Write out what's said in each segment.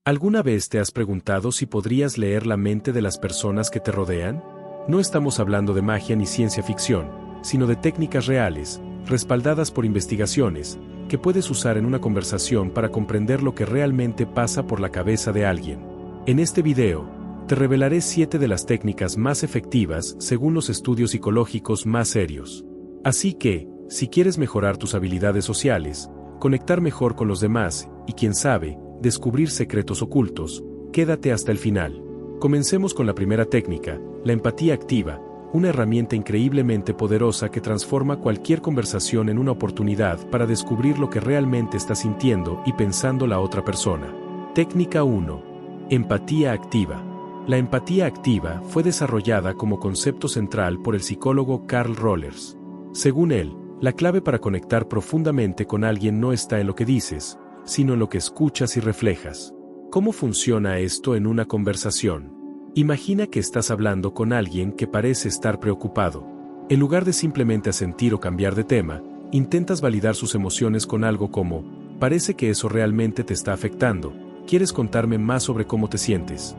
¿Alguna vez te has preguntado si podrías leer la mente de las personas que te rodean? No estamos hablando de magia ni ciencia ficción, sino de técnicas reales, respaldadas por investigaciones, que puedes usar en una conversación para comprender lo que realmente pasa por la cabeza de alguien. En este video, te revelaré 7 de las técnicas más efectivas según los estudios psicológicos más serios. Así que, si quieres mejorar tus habilidades sociales, conectar mejor con los demás y, quién sabe, descubrir secretos ocultos, quédate hasta el final. Comencemos con la primera técnica, la empatía activa, una herramienta increíblemente poderosa que transforma cualquier conversación en una oportunidad para descubrir lo que realmente está sintiendo y pensando la otra persona. Técnica 1. Empatía activa. La empatía activa fue desarrollada como concepto central por el psicólogo Carl Rollers. Según él, la clave para conectar profundamente con alguien no está en lo que dices, sino en lo que escuchas y reflejas. ¿Cómo funciona esto en una conversación? Imagina que estás hablando con alguien que parece estar preocupado. En lugar de simplemente asentir o cambiar de tema, intentas validar sus emociones con algo como: parece que eso realmente te está afectando, ¿quieres contarme más sobre cómo te sientes?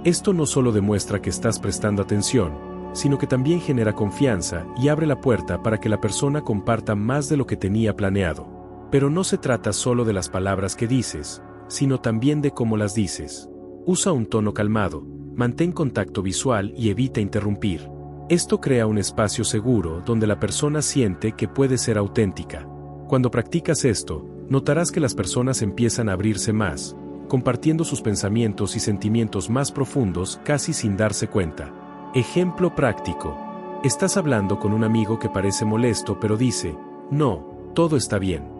Esto no solo demuestra que estás prestando atención, sino que también genera confianza y abre la puerta para que la persona comparta más de lo que tenía planeado. Pero no se trata solo de las palabras que dices, sino también de cómo las dices. Usa un tono calmado, mantén contacto visual y evita interrumpir. Esto crea un espacio seguro donde la persona siente que puede ser auténtica. Cuando practicas esto, notarás que las personas empiezan a abrirse más, compartiendo sus pensamientos y sentimientos más profundos casi sin darse cuenta. Ejemplo práctico. Estás hablando con un amigo que parece molesto pero dice: no, todo está bien.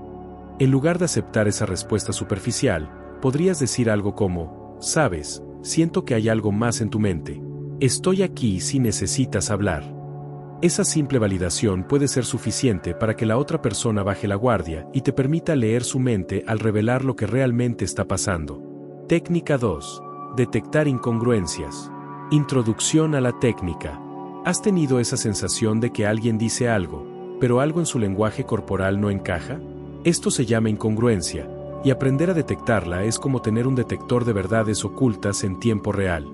En lugar de aceptar esa respuesta superficial, podrías decir algo como: sabes, siento que hay algo más en tu mente. Estoy aquí si necesitas hablar. Esa simple validación puede ser suficiente para que la otra persona baje la guardia y te permita leer su mente al revelar lo que realmente está pasando. Técnica 2. Detectar incongruencias. Introducción a la técnica. ¿Has tenido esa sensación de que alguien dice algo, pero algo en su lenguaje corporal no encaja? Esto se llama incongruencia, y aprender a detectarla es como tener un detector de verdades ocultas en tiempo real.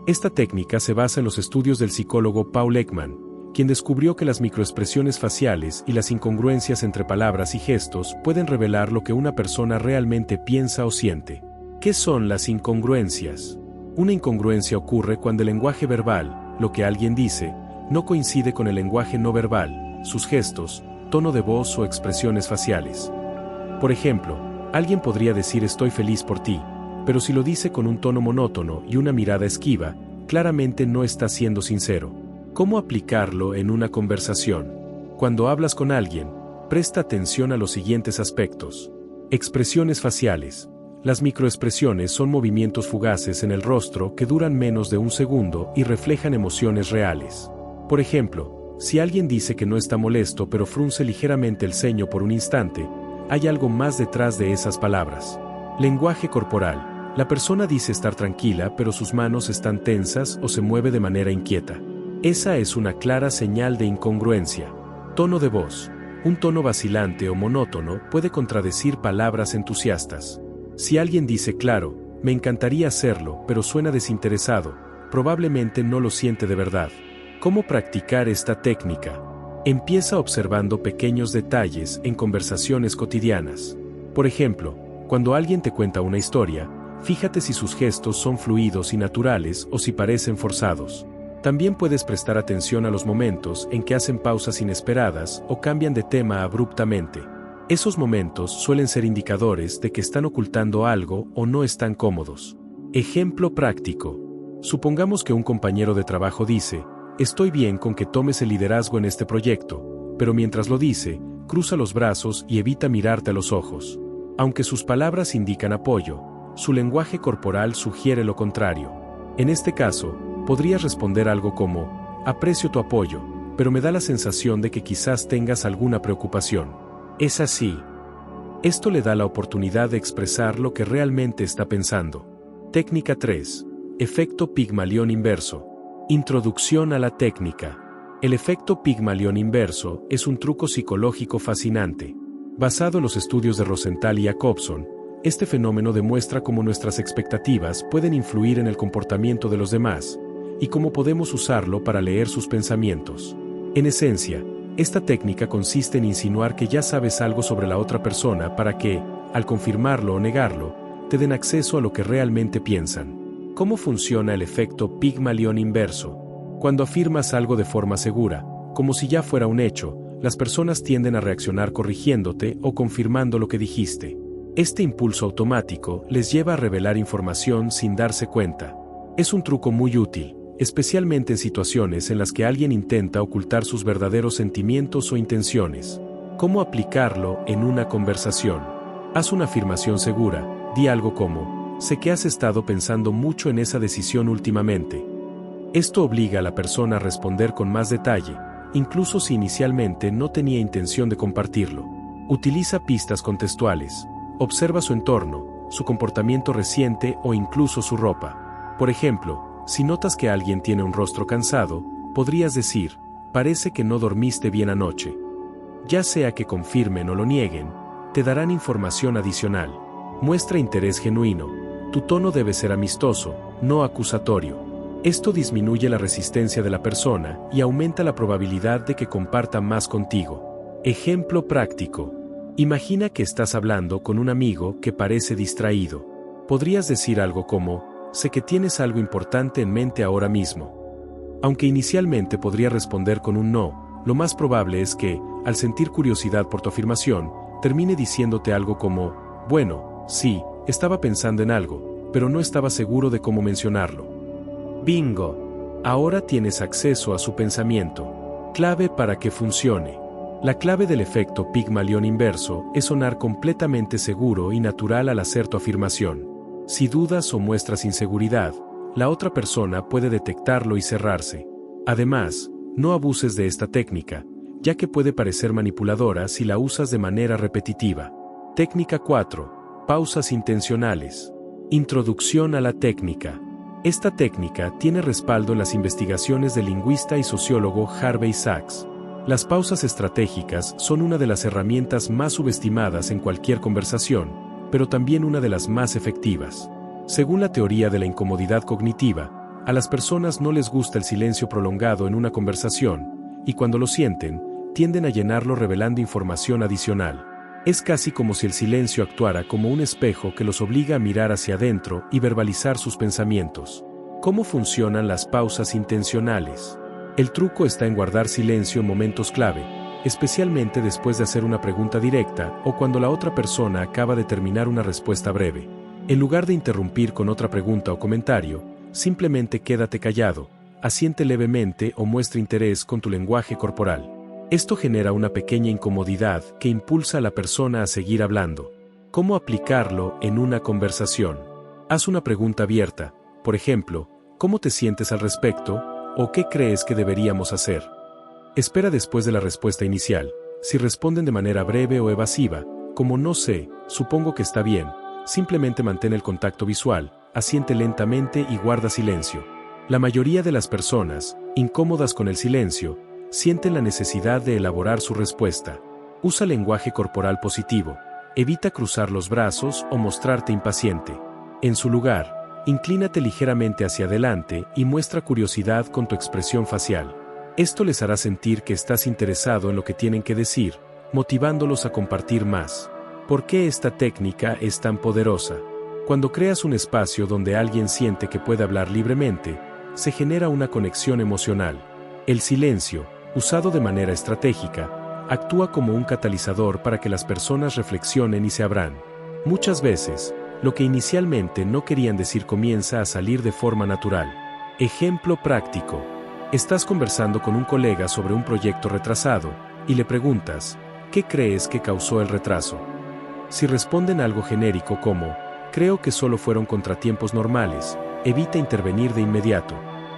Esta técnica se basa en los estudios del psicólogo Paul Ekman, quien descubrió que las microexpresiones faciales y las incongruencias entre palabras y gestos pueden revelar lo que una persona realmente piensa o siente. ¿Qué son las incongruencias? Una incongruencia ocurre cuando el lenguaje verbal, lo que alguien dice, no coincide con el lenguaje no verbal, sus gestos, tono de voz o expresiones faciales. Por ejemplo, alguien podría decir estoy feliz por ti, pero si lo dice con un tono monótono y una mirada esquiva, claramente no está siendo sincero. ¿Cómo aplicarlo en una conversación? Cuando hablas con alguien, presta atención a los siguientes aspectos. Expresiones faciales. Las microexpresiones son movimientos fugaces en el rostro que duran menos de un segundo y reflejan emociones reales. Por ejemplo, si alguien dice que no está molesto pero frunce ligeramente el ceño por un instante, hay algo más detrás de esas palabras. Lenguaje corporal. La persona dice estar tranquila pero sus manos están tensas o se mueve de manera inquieta. Esa es una clara señal de incongruencia. Tono de voz. Un tono vacilante o monótono puede contradecir palabras entusiastas. Si alguien dice claro, me encantaría hacerlo, pero suena desinteresado, probablemente no lo siente de verdad. ¿Cómo practicar esta técnica? Empieza observando pequeños detalles en conversaciones cotidianas. Por ejemplo, cuando alguien te cuenta una historia, fíjate si sus gestos son fluidos y naturales o si parecen forzados. También puedes prestar atención a los momentos en que hacen pausas inesperadas o cambian de tema abruptamente. Esos momentos suelen ser indicadores de que están ocultando algo o no están cómodos. Ejemplo práctico. Supongamos que un compañero de trabajo dice: estoy bien con que tomes el liderazgo en este proyecto, pero mientras lo dice, cruza los brazos y evita mirarte a los ojos. Aunque sus palabras indican apoyo, su lenguaje corporal sugiere lo contrario. En este caso, podrías responder algo como: aprecio tu apoyo, pero me da la sensación de que quizás tengas alguna preocupación. Es así. Esto le da la oportunidad de expresar lo que realmente está pensando. Técnica 3. Efecto Pigmalión inverso. Introducción a la técnica. El efecto Pigmalión inverso es un truco psicológico fascinante. Basado en los estudios de Rosenthal y Jacobson, Este fenómeno demuestra cómo nuestras expectativas pueden influir en el comportamiento de los demás, y cómo podemos usarlo para leer sus pensamientos. En esencia, esta técnica consiste en insinuar que ya sabes algo sobre la otra persona para que, al confirmarlo o negarlo, te den acceso a lo que realmente piensan. ¿Cómo funciona el efecto Pigmalión inverso? Cuando afirmas algo de forma segura, como si ya fuera un hecho, las personas tienden a reaccionar corrigiéndote o confirmando lo que dijiste. Este impulso automático les lleva a revelar información sin darse cuenta. Es un truco muy útil, especialmente en situaciones en las que alguien intenta ocultar sus verdaderos sentimientos o intenciones. ¿Cómo aplicarlo en una conversación? Haz una afirmación segura, di algo como, sé que has estado pensando mucho en esa decisión últimamente. Esto obliga a la persona a responder con más detalle, incluso si inicialmente no tenía intención de compartirlo. Utiliza pistas contextuales. Observa su entorno, su comportamiento reciente o incluso su ropa. Por ejemplo, si notas que alguien tiene un rostro cansado, podrías decir, parece que no dormiste bien anoche. Ya sea que confirmen o lo nieguen, te darán información adicional. Muestra interés genuino. Tu tono debe ser amistoso, no acusatorio. Esto disminuye la resistencia de la persona y aumenta la probabilidad de que comparta más contigo. Ejemplo práctico. Imagina que estás hablando con un amigo que parece distraído. Podrías decir algo como, sé que tienes algo importante en mente ahora mismo. Aunque inicialmente podría responder con un no, lo más probable es que, al sentir curiosidad por tu afirmación, termine diciéndote algo como, bueno, sí, estaba pensando en algo, pero no estaba seguro de cómo mencionarlo. Bingo. Ahora tienes acceso a su pensamiento. Clave para que funcione. La clave del efecto Pigmalión inverso es sonar completamente seguro y natural al hacer tu afirmación. Si dudas o muestras inseguridad, la otra persona puede detectarlo y cerrarse. Además, no abuses de esta técnica, ya que puede parecer manipuladora si la usas de manera repetitiva. Técnica 4. Pausas intencionales. Introducción a la técnica. Esta técnica tiene respaldo en las investigaciones del lingüista y sociólogo Harvey Sachs. Las pausas estratégicas son una de las herramientas más subestimadas en cualquier conversación, pero también una de las más efectivas. Según la teoría de la incomodidad cognitiva, a las personas no les gusta el silencio prolongado en una conversación, y cuando lo sienten, tienden a llenarlo revelando información adicional. Es casi como si el silencio actuara como un espejo que los obliga a mirar hacia adentro y verbalizar sus pensamientos. ¿Cómo funcionan las pausas intencionales? El truco está en guardar silencio en momentos clave, especialmente después de hacer una pregunta directa o cuando la otra persona acaba de terminar una respuesta breve. En lugar de interrumpir con otra pregunta o comentario, simplemente quédate callado, asiente levemente o muestra interés con tu lenguaje corporal. Esto genera una pequeña incomodidad que impulsa a la persona a seguir hablando. ¿Cómo aplicarlo en una conversación? Haz una pregunta abierta, por ejemplo, ¿cómo te sientes al respecto? ¿O qué crees que deberíamos hacer? Espera después de la respuesta inicial. Si responden de manera breve o evasiva, como no sé, supongo que está bien, simplemente mantén el contacto visual, asiente lentamente y guarda silencio. La mayoría de las personas, incómodas con el silencio, sienten la necesidad de elaborar su respuesta. Usa lenguaje corporal positivo. Evita cruzar los brazos o mostrarte impaciente. En su lugar, inclínate ligeramente hacia adelante y muestra curiosidad con tu expresión facial. Esto les hará sentir que estás interesado en lo que tienen que decir, motivándolos a compartir más. ¿Por qué esta técnica es tan poderosa? Cuando creas un espacio donde alguien siente que puede hablar libremente, se genera una conexión emocional. El silencio, usado de manera estratégica, actúa como un catalizador para que las personas reflexionen y se abran. Muchas veces, lo que inicialmente no querían decir comienza a salir de forma natural. Ejemplo práctico. Estás conversando con un colega sobre un proyecto retrasado, y le preguntas, ¿qué crees que causó el retraso? Si responden algo genérico como, creo que solo fueron contratiempos normales, evita intervenir de inmediato.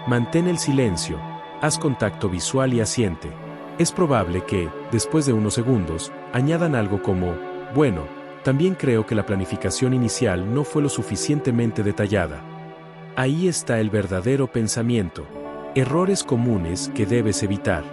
Mantén el silencio, haz contacto visual y asiente. Es probable que, después de unos segundos, añadan algo como, bueno, también creo que la planificación inicial no fue lo suficientemente detallada. Ahí está el verdadero pensamiento. Errores comunes que debes evitar.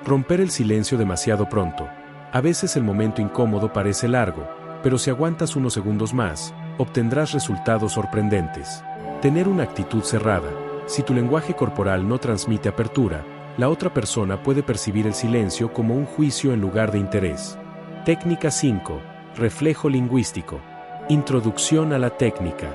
Romper el silencio demasiado pronto. A veces el momento incómodo parece largo, pero si aguantas unos segundos más, obtendrás resultados sorprendentes. Tener una actitud cerrada. Si tu lenguaje corporal no transmite apertura, la otra persona puede percibir el silencio como un juicio en lugar de interés. Técnica 5. Reflejo lingüístico. Introducción a la técnica.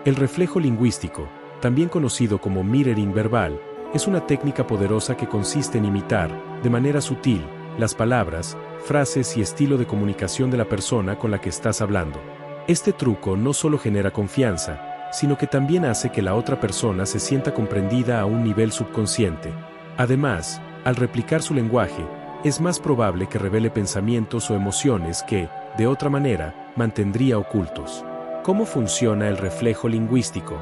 El reflejo lingüístico, también conocido como mirroring verbal, es una técnica poderosa que consiste en imitar, de manera sutil, las palabras, frases y estilo de comunicación de la persona con la que estás hablando. Este truco no solo genera confianza, sino que también hace que la otra persona se sienta comprendida a un nivel subconsciente. Además, al replicar su lenguaje, es más probable que revele pensamientos o emociones que, de otra manera, mantendría ocultos. ¿Cómo funciona el reflejo lingüístico?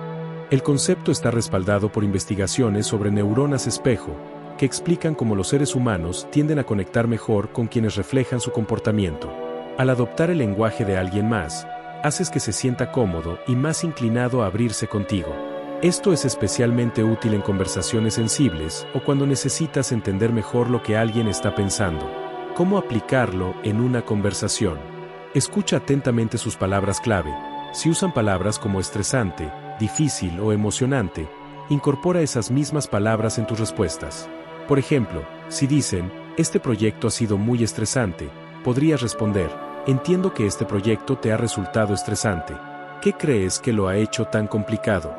El concepto está respaldado por investigaciones sobre neuronas espejo, que explican cómo los seres humanos tienden a conectar mejor con quienes reflejan su comportamiento. Al adoptar el lenguaje de alguien más, haces que se sienta cómodo y más inclinado a abrirse contigo. Esto es especialmente útil en conversaciones sensibles o cuando necesitas entender mejor lo que alguien está pensando. ¿Cómo aplicarlo en una conversación? Escucha atentamente sus palabras clave. Si usan palabras como estresante, difícil o emocionante, incorpora esas mismas palabras en tus respuestas. Por ejemplo, si dicen, este proyecto ha sido muy estresante, podrías responder, entiendo que este proyecto te ha resultado estresante. ¿Qué crees que lo ha hecho tan complicado?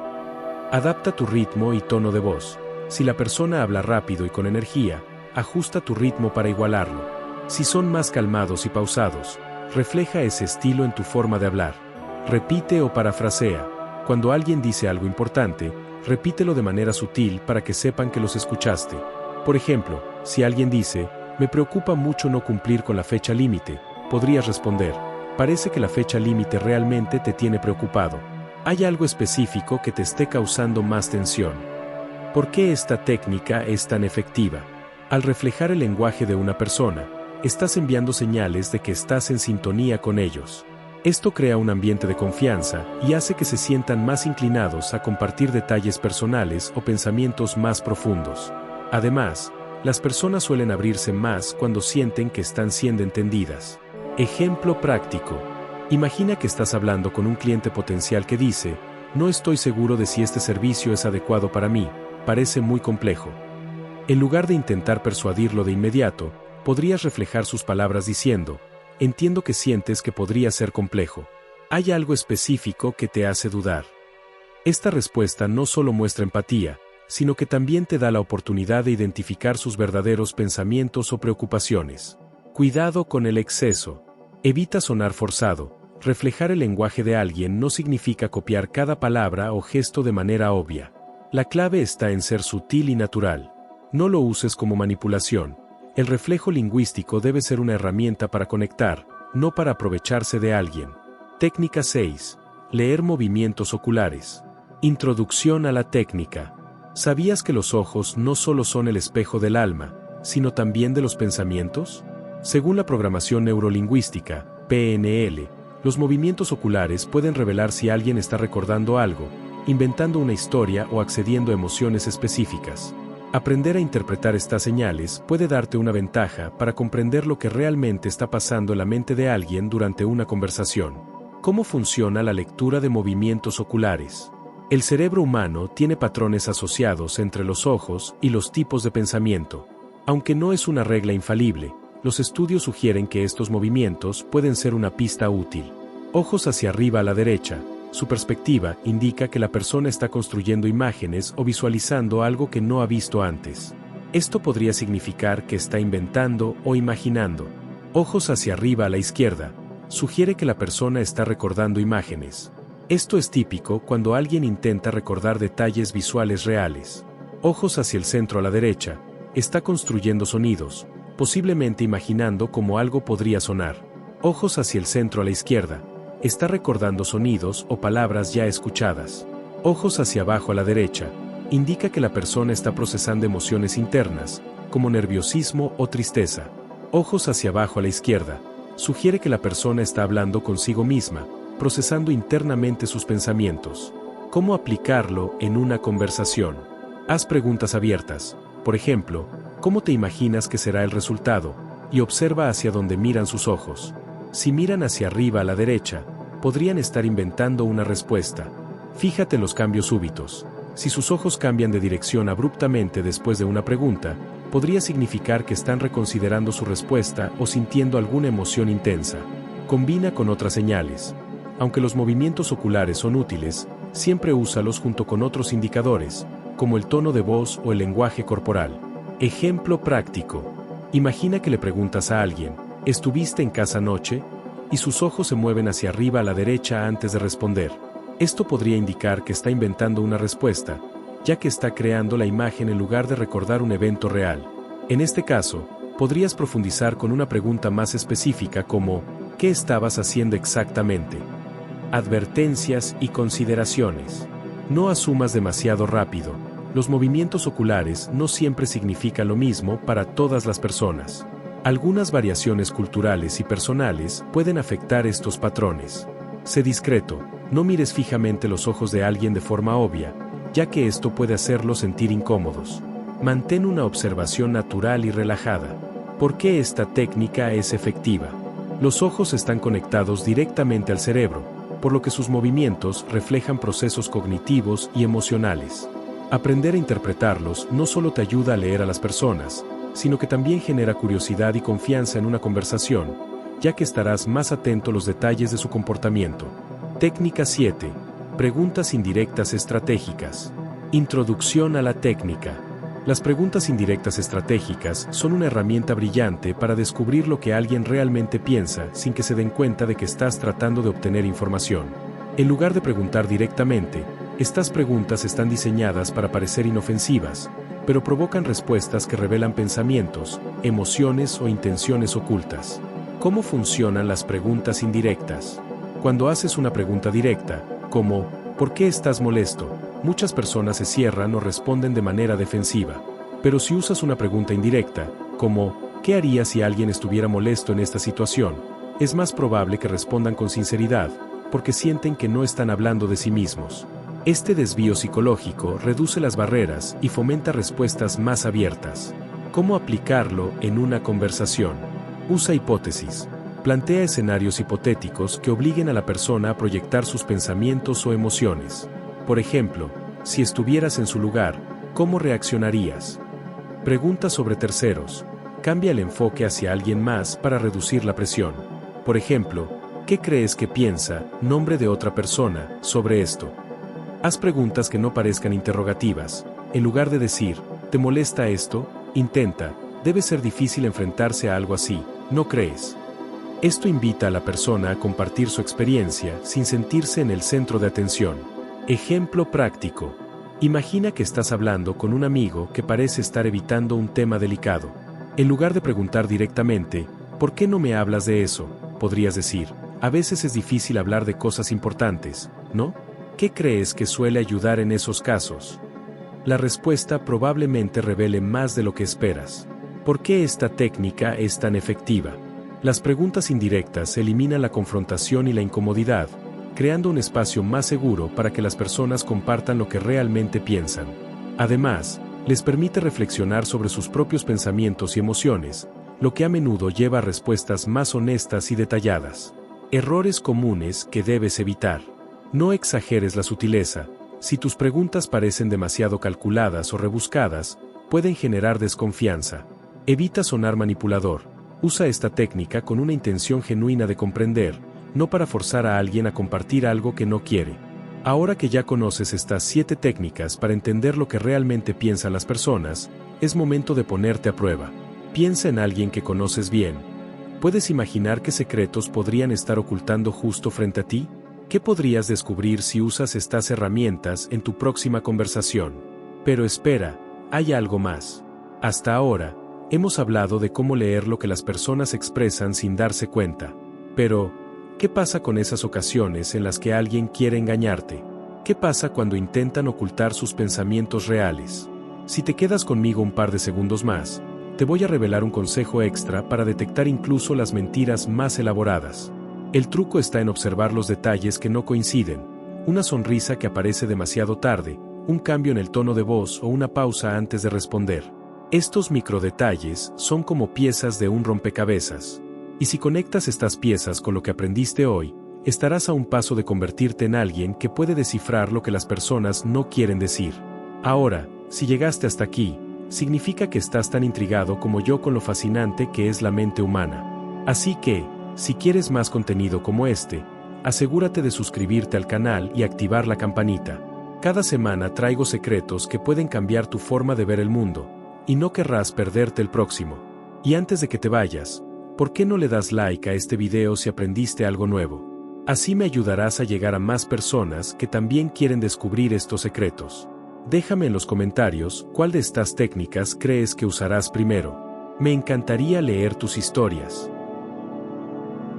Adapta tu ritmo y tono de voz. Si la persona habla rápido y con energía, ajusta tu ritmo para igualarlo. Si son más calmados y pausados, refleja ese estilo en tu forma de hablar. Repite o parafrasea. Cuando alguien dice algo importante, repítelo de manera sutil para que sepan que los escuchaste. Por ejemplo, si alguien dice, me preocupa mucho no cumplir con la fecha límite, podrías responder, parece que la fecha límite realmente te tiene preocupado. ¿Hay algo específico que te esté causando más tensión? ¿Por qué esta técnica es tan efectiva? Al reflejar el lenguaje de una persona, estás enviando señales de que estás en sintonía con ellos. Esto crea un ambiente de confianza y hace que se sientan más inclinados a compartir detalles personales o pensamientos más profundos. Además, las personas suelen abrirse más cuando sienten que están siendo entendidas. Ejemplo práctico. Imagina que estás hablando con un cliente potencial que dice, no estoy seguro de si este servicio es adecuado para mí, parece muy complejo. En lugar de intentar persuadirlo de inmediato, podrías reflejar sus palabras diciendo, entiendo que sientes que podría ser complejo. ¿Hay algo específico que te hace dudar? Esta respuesta no solo muestra empatía, sino que también te da la oportunidad de identificar sus verdaderos pensamientos o preocupaciones. Cuidado con el exceso. Evita sonar forzado. Reflejar el lenguaje de alguien no significa copiar cada palabra o gesto de manera obvia. La clave está en ser sutil y natural. No lo uses como manipulación. El reflejo lingüístico debe ser una herramienta para conectar, no para aprovecharse de alguien. Técnica 6. Leer movimientos oculares. Introducción a la técnica. ¿Sabías que los ojos no solo son el espejo del alma, sino también de los pensamientos? Según la programación neurolingüística, PNL, los movimientos oculares pueden revelar si alguien está recordando algo, inventando una historia o accediendo a emociones específicas. Aprender a interpretar estas señales puede darte una ventaja para comprender lo que realmente está pasando en la mente de alguien durante una conversación. ¿Cómo funciona la lectura de movimientos oculares? El cerebro humano tiene patrones asociados entre los ojos y los tipos de pensamiento. Aunque no es una regla infalible, los estudios sugieren que estos movimientos pueden ser una pista útil. Ojos hacia arriba a la derecha. Su perspectiva indica que la persona está construyendo imágenes o visualizando algo que no ha visto antes. Esto podría significar que está inventando o imaginando. Ojos hacia arriba a la izquierda. Sugiere que la persona está recordando imágenes. Esto es típico cuando alguien intenta recordar detalles visuales reales. Ojos hacia el centro a la derecha. Está construyendo sonidos, posiblemente imaginando cómo algo podría sonar. Ojos hacia el centro a la izquierda. Está recordando sonidos o palabras ya escuchadas. Ojos hacia abajo a la derecha. Indica que la persona está procesando emociones internas, como nerviosismo o tristeza. Ojos hacia abajo a la izquierda. Sugiere que la persona está hablando consigo misma, procesando internamente sus pensamientos. ¿Cómo aplicarlo en una conversación? Haz preguntas abiertas. Por ejemplo, ¿cómo te imaginas que será el resultado? Y observa hacia dónde miran sus ojos. Si miran hacia arriba a la derecha, podrían estar inventando una respuesta. Fíjate en los cambios súbitos. Si sus ojos cambian de dirección abruptamente después de una pregunta, podría significar que están reconsiderando su respuesta o sintiendo alguna emoción intensa. Combina con otras señales. Aunque los movimientos oculares son útiles, siempre úsalos junto con otros indicadores, como el tono de voz o el lenguaje corporal. Ejemplo práctico. Imagina que le preguntas a alguien, ¿estuviste en casa anoche? Y sus ojos se mueven hacia arriba a la derecha antes de responder. Esto podría indicar que está inventando una respuesta, ya que está creando la imagen en lugar de recordar un evento real. En este caso, podrías profundizar con una pregunta más específica como, ¿qué estabas haciendo exactamente? Advertencias y consideraciones. No asumas demasiado rápido. Los movimientos oculares no siempre significan lo mismo para todas las personas. Algunas variaciones culturales y personales pueden afectar estos patrones. Sé discreto, no mires fijamente los ojos de alguien de forma obvia, ya que esto puede hacerlos sentir incómodos. Mantén una observación natural y relajada. ¿Por qué esta técnica es efectiva? Los ojos están conectados directamente al cerebro, por lo que sus movimientos reflejan procesos cognitivos y emocionales. Aprender a interpretarlos no solo te ayuda a leer a las personas, sino que también genera curiosidad y confianza en una conversación, ya que estarás más atento a los detalles de su comportamiento. Técnica 7. Preguntas indirectas estratégicas. Introducción a la técnica. Las preguntas indirectas estratégicas son una herramienta brillante para descubrir lo que alguien realmente piensa sin que se den cuenta de que estás tratando de obtener información. En lugar de preguntar directamente, estas preguntas están diseñadas para parecer inofensivas, pero provocan respuestas que revelan pensamientos, emociones o intenciones ocultas. ¿Cómo funcionan las preguntas indirectas? Cuando haces una pregunta directa, como ¿por qué estás molesto?, muchas personas se cierran o responden de manera defensiva. Pero si usas una pregunta indirecta, como ¿qué harías si alguien estuviera molesto en esta situación?, es más probable que respondan con sinceridad, porque sienten que no están hablando de sí mismos. Este desvío psicológico reduce las barreras y fomenta respuestas más abiertas. ¿Cómo aplicarlo en una conversación? Usa hipótesis. Plantea escenarios hipotéticos que obliguen a la persona a proyectar sus pensamientos o emociones. Por ejemplo, si estuvieras en su lugar, ¿cómo reaccionarías? Pregunta sobre terceros. Cambia el enfoque hacia alguien más para reducir la presión. Por ejemplo, ¿qué crees que piensa, nombre de otra persona, sobre esto? Haz preguntas que no parezcan interrogativas. En lugar de decir, ¿te molesta esto?, intenta, debe ser difícil enfrentarse a algo así, ¿no crees? Esto invita a la persona a compartir su experiencia sin sentirse en el centro de atención. Ejemplo práctico. Imagina que estás hablando con un amigo que parece estar evitando un tema delicado. En lugar de preguntar directamente, ¿por qué no me hablas de eso?, podrías decir, a veces es difícil hablar de cosas importantes, ¿no? ¿Qué crees que suele ayudar en esos casos? La respuesta probablemente revele más de lo que esperas. ¿Por qué esta técnica es tan efectiva? Las preguntas indirectas eliminan la confrontación y la incomodidad, creando un espacio más seguro para que las personas compartan lo que realmente piensan. Además, les permite reflexionar sobre sus propios pensamientos y emociones, lo que a menudo lleva a respuestas más honestas y detalladas. Errores comunes que debes evitar. No exageres la sutileza. Si tus preguntas parecen demasiado calculadas o rebuscadas, pueden generar desconfianza. Evita sonar manipulador. Usa esta técnica con una intención genuina de comprender, no para forzar a alguien a compartir algo que no quiere. Ahora que ya conoces estas 7 técnicas para entender lo que realmente piensan las personas, es momento de ponerte a prueba. Piensa en alguien que conoces bien. ¿Puedes imaginar qué secretos podrían estar ocultando justo frente a ti? ¿Qué podrías descubrir si usas estas herramientas en tu próxima conversación? Pero espera, hay algo más. Hasta ahora, hemos hablado de cómo leer lo que las personas expresan sin darse cuenta. Pero, ¿qué pasa con esas ocasiones en las que alguien quiere engañarte? ¿Qué pasa cuando intentan ocultar sus pensamientos reales? Si te quedas conmigo un par de segundos más, te voy a revelar un consejo extra para detectar incluso las mentiras más elaboradas. El truco está en observar los detalles que no coinciden, una sonrisa que aparece demasiado tarde, un cambio en el tono de voz o una pausa antes de responder. Estos microdetalles son como piezas de un rompecabezas. Y si conectas estas piezas con lo que aprendiste hoy, estarás a un paso de convertirte en alguien que puede descifrar lo que las personas no quieren decir. Ahora, si llegaste hasta aquí, significa que estás tan intrigado como yo con lo fascinante que es la mente humana. Así que, si quieres más contenido como este, asegúrate de suscribirte al canal y activar la campanita. Cada semana traigo secretos que pueden cambiar tu forma de ver el mundo, y no querrás perderte el próximo. Y antes de que te vayas, ¿por qué no le das like a este video si aprendiste algo nuevo? Así me ayudarás a llegar a más personas que también quieren descubrir estos secretos. Déjame en los comentarios cuál de estas técnicas crees que usarás primero. Me encantaría leer tus historias.